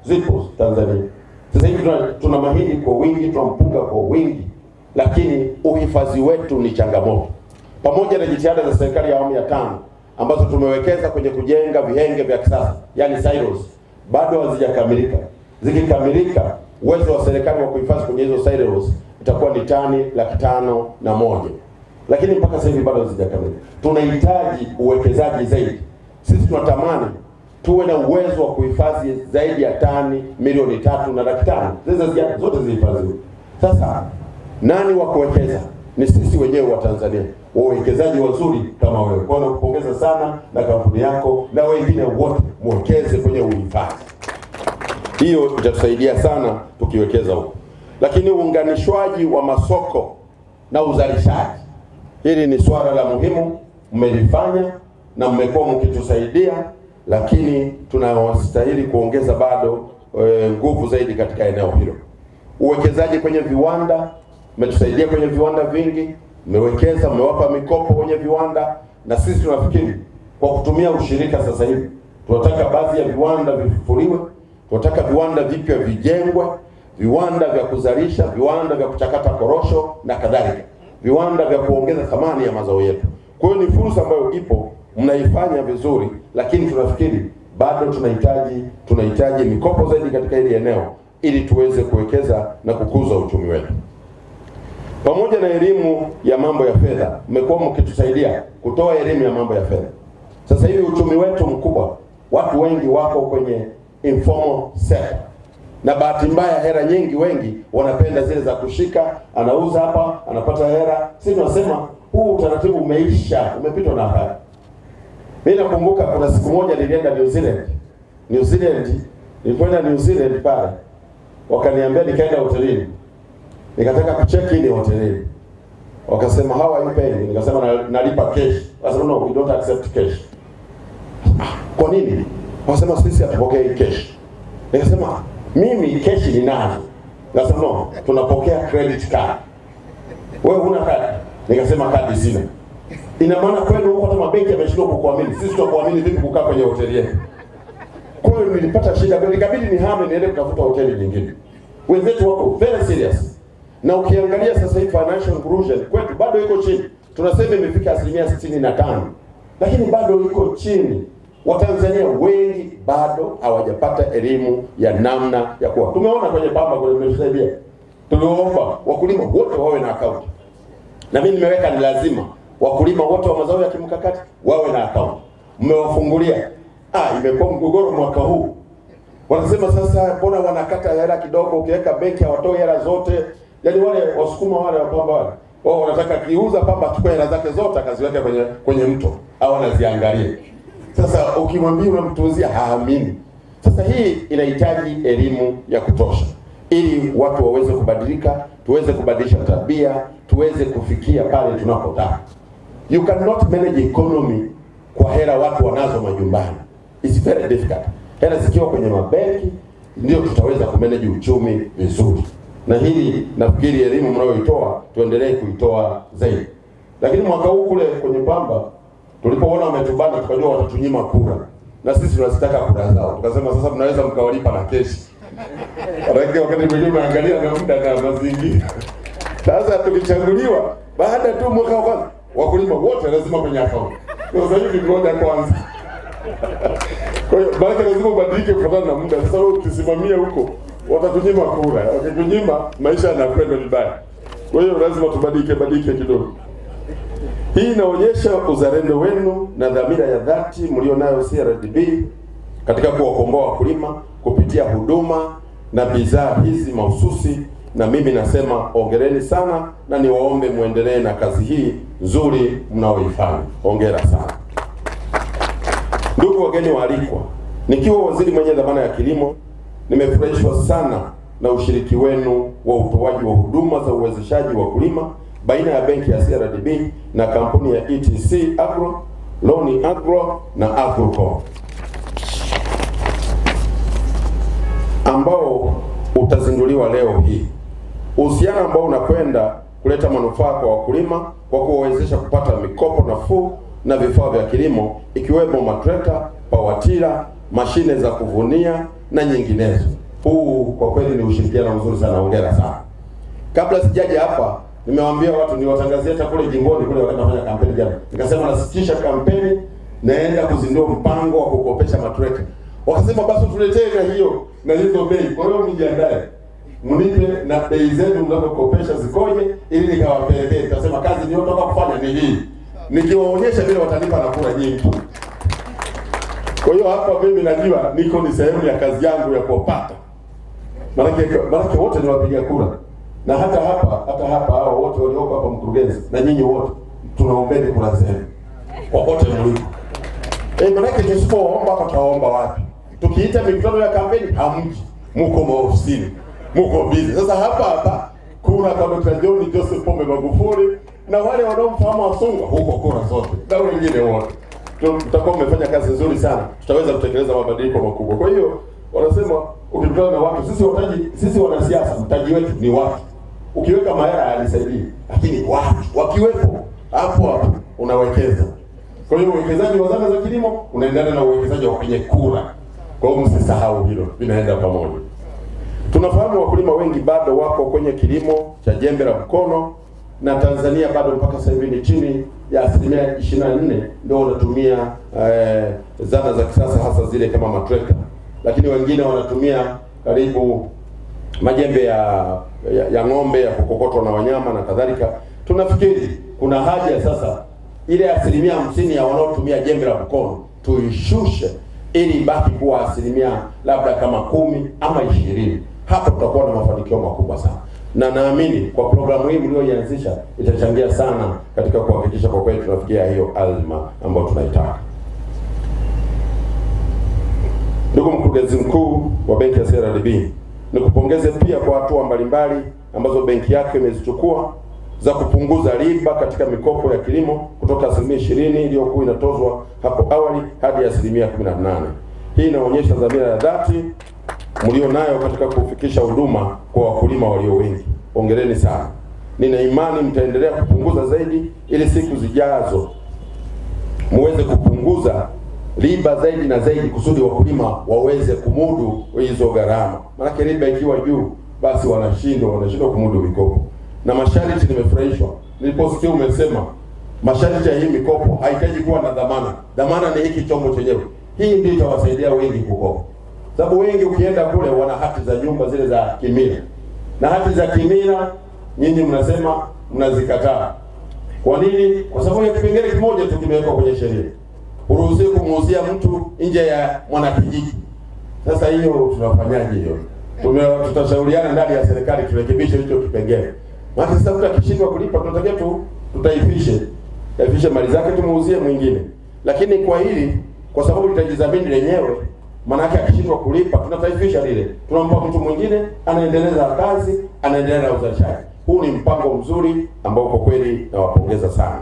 zipo Tanzania. Sasa hivi tuna mahindi kwa wingi, tuna mpunga kwa wingi, lakini uhifadhi wetu ni changamoto. Pamoja na jitihada za serikali ya awamu ya 5 ambazo tumewekeza kwenye kujenga vihenge vya kisasa, yani silos, bado hazijakamilika. Zikikamilika, uwezo wa serikali wa kuhifadhi kwenye hizo silos itakuwa ni tani 501. Lakini mpaka sasa hivi bado hazijakamilika. Tunahitaji uwekezaji zaidi. Sisi tunatamani tuwe na uwezo wa kuhifadhi zaidi ya tani 3.5 milioni, zote zihifadhiwe. Sasa nani wa kuwekeza? Ni sisi wenyewe wa Tanzania, wawekezaji wazuri kama wewe. Kwa hiyo nakupongeza sana na kampuni yako na wengine wote, mwekeze kwenye uhifadhi. Hiyo itatusaidia sana tukiwekeza huko. Lakini uunganishwaji wa masoko na uzalishaji, hili ni swala la muhimu, mmelifanya na mmekuwa mkitusaidia, lakini tunastahili kuongeza bado nguvu zaidi katika eneo hilo. Uwekezaji kwenye viwanda, mmetusaidia kwenye viwanda vingi, mmewekeza, mmewapa mikopo kwenye viwanda, na sisi tunafikiri kwa kutumia ushirika sasa hivi tunataka baadhi ya viwanda vifufuliwe, tunataka viwanda vipya vijengwe, viwanda vya kuzalisha, viwanda vya kuchakata korosho na kadhalika, viwanda vya kuongeza thamani ya mazao yetu. Kwa hiyo ni fursa ambayo ipo, mnaifanya vizuri, lakini tunafikiri bado tunahitaji mikopo zaidi katika hili eneo ili tuweze kuwekeza na kukuza uchumi wetu. Pamoja na elimu ya mambo ya fedha, mmekuwa mkitusaidia kutoa elimu ya mambo ya fedha. Sasa hivi uchumi wetu mkubwa, watu wengi wako kwenye informal sector. Na bahati mbaya hela nyingi, wengi wanapenda zile za kushika, anauza hapa, anapata hela. Sisi tunasema huu utaratibu umeisha, umepitwa na wakati. Mimi nakumbuka kuna siku moja nilienda New Zealand, nilipoenda New Zealand pale, wakaniambia nikaenda hotelini. Nikataka kucheck in hotelini. Wakasema how are you paying? Nikasema nalipa cash. Wakasema no, we don't accept cash. Kwa nini? Wakasema sisi hatupokei cash. Nikasema mimi cash ni nani? Nikasema no, tunapokea credit card. Wewe huna kadi? Nikasema kadi sina. Ina maana kwenu huko hata mabenki yameshindwa kukuamini. Sisi tutakuamini vipi kukaa kwenye hoteli yetu? Kwa hiyo nilipata shida, nikabidi nihame niende kutafuta hoteli nyingine. Wenzetu wako very serious. Na ukiangalia sasa hivi financial inclusion kwetu bado iko chini. Tunasema imefika 65%, lakini bado iko chini. Watanzania wengi bado hawajapata elimu ya namna ya kuwa. Tumeona kwenye pamba kule mmesaidia. Tuliomba wakulima wote wawe na account. Na mimi nimeweka ni lazima wakulima wote wa mazao ya kimkakati wawe na account. Mmewafungulia. Imekuwa mgogoro mwaka huu. Wanasema sasa mbona wanakata hela kidogo, ukiweka benki hawatoi hela zote. Yaani wale wasukuma wale wa pamba wale, wao wanataka kiuza pamba achukue hela zake zote akaziweke kwenye mto au anaziangalie. Sasa ukimwambia unamtuuzia haamini. Sasa hii inahitaji elimu ya kutosha ili watu waweze kubadilika, tuweze kubadilisha tabia, tuweze kufikia pale tunapotaka. You cannot manage economy kwa hela watu wanazo majumbani. It's very difficult. Hela zikiwa kwenye mabenki ndio tutaweza kumanage uchumi vizuri. Na hili nafikiri elimu mnayoitoa tuendelee kuitoa zaidi. Lakini mwaka huu kule kwenye pamba tulipoona wametubana tukajua watatunyima kura. Na sisi tunazitaka kura zao. Tukasema sasa mnaweza mkawalipa na keshi. Wakati mwingine angalia na muda na mazingira. Sasa tukichaguliwa baada tu mwaka wa kwanza wakulima wote lazima kwenye account. Kwa sababu hivi ngoja kwanza. Kwa hiyo baada lazima ubadilike kutokana na muda. Sasa wewe ukisimamia huko watatunyima kura. Wakitunyima maisha yanakwenda vibaya. Kwa hiyo lazima tubadilike kidogo. Hii inaonyesha uzalendo wenu na dhamira ya dhati mlionayo CRDB katika kuwakomboa wakulima kupitia huduma na bidhaa hizi mahususi, na mimi nasema hongereni sana na niwaombe muendelee na kazi hii nzuri mnaoifanya. Hongera sana. Ndugu wageni waalikwa, nikiwa waziri mwenye dhamana ya kilimo, nimefurahishwa sana na ushiriki wenu wa utoaji wa huduma za uwezeshaji wa wakulima baina ya benki ya CRDB na kampuni ya ETC Agro, Loni Agro na Agrocom, ambao utazinduliwa leo hii. Uhusiano ambao unakwenda kuleta manufaa kwa wakulima kwa kuwawezesha kupata mikopo nafuu na vifaa vya kilimo ikiwemo matrekta, pawatila, mashine za kuvunia na nyinginezo. Huu kwa kweli ni ushirikiano mzuri sana, hongera sana. Kabla sijaja hapa, nimewaambia watu niwatangazie hata kule jimboni kule wakati nafanya kampeni jana. Nikasema nasitisha kampeni, naenda kuzindua mpango wa kukopesha matrekta. Wakasema basi tuletee na hiyo na hizo bei. Kwa hiyo mjiandae. Mnipe na bei zenu mnapokopesha zikoje ili nikawapelekee. Nitasema kazi niliyotoka kufanya ni hii. Nikiwaonyesha vile watanipa na kura nyingi. Kwa hiyo hapa mimi najua niko ni sehemu ya kazi yangu ya kupata. Maana wote ni wapiga kura. Na hata hapa hao wote walioko hapa mkurugenzi na nyinyi wote tunaombeni kura zenu. Popote mlipo. Maana tusipoomba hapa tutaomba wapi? Tukiita mikutano ya kampeni hamji. Mko maofisini. Mko busy. Sasa hapa kura kwa Dr. John Joseph Pombe Magufuli na wale wanaomfahamu Asungwa huko kura zote. Na wengine wote. Tutakuwa mmefanya kazi nzuri sana. Tutaweza kutekeleza mabadiliko makubwa. Kwa hiyo wanasema ukikutana na watu, sisi wanasiasa mtaji wetu ni watu. Ukiweka mahela halisaidii, lakini watu wakiwepo hapo unawekeza. Kwa hiyo uwekezaji wa zana za kilimo unaendana na uwekezaji wa kwenye kura. Kwa hiyo msisahau hilo, vinaenda pamoja. Tunafahamu wakulima wengi bado wako kwenye kilimo cha jembe la mkono, na Tanzania bado mpaka sasa hivi ni chini ya 24% ndio wanatumia zana za kisasa, hasa zile kama matrekta. Lakini wengine wanatumia karibu majembe ya ng'ombe ya kukokotwa na wanyama na kadhalika. Tunafikiri kuna haja sasa ile 50% ya wanaotumia jembe la mkono tuishushe ili ibaki kuwa labda kama 10 ama 20. Hapo tutakuwa na mafanikio makubwa sana. Na naamini kwa programu hii mlioianzisha itachangia sana katika kuhakikisha kwa kweli tunafikia hiyo azma ambayo tunaitaka. Ndugu mkurugenzi mkuu wa benki ya CRDB, nikupongeze pia kwa hatua mbalimbali ambazo benki yako imezichukua za kupunguza riba katika mikopo ya kilimo kutoka 20% iliyokuwa inatozwa hapo awali hadi 18%. Hii inaonyesha dhamira ya dhati mlionayo katika kufikisha huduma kwa wakulima walio wengi. Hongereni sana. Nina imani mtaendelea kupunguza zaidi ili siku zijazo muweze kupunguza riba zaidi na zaidi kusudi wakulima waweze kumudu hizo gharama. Maana riba ikiwa juu basi wanashindwa kumudu mikopo. Na masharti, nimefurahishwa niliposikia umesema masharti ya hii mikopo haihitaji kuwa na dhamana. Dhamana ni hiki chombo chenyewe. Hii ndio itawasaidia wengi kukopa. Sababu wengi ukienda kule wana hati za nyumba zile za kimila. Na hati za kimila nyinyi mnasema mnazikataa. Kwa nini? Kwa sababu ya kipengele kimoja tu kimewekwa kwenye sheria. Uruhusiwe kumuuzia mtu nje ya mwanakijiji. Sasa hiyo tunafanyaje hiyo? Tutashauriana ndani ya serikali turekebishe hicho kipengele. Maana sasa mtu akishindwa kulipa tunatakiwa taifishe mali zake tumuuzie mwingine. Lakini kwa hili kwa sababu litajidhamini lenyewe, maana yake akishindwa kulipa tunataifisha lile. Tunampa mtu mwingine anaendeleza kazi, anaendelea na uzalishaji. Huu ni mpango mzuri ambao kwa kweli nawapongeza sana.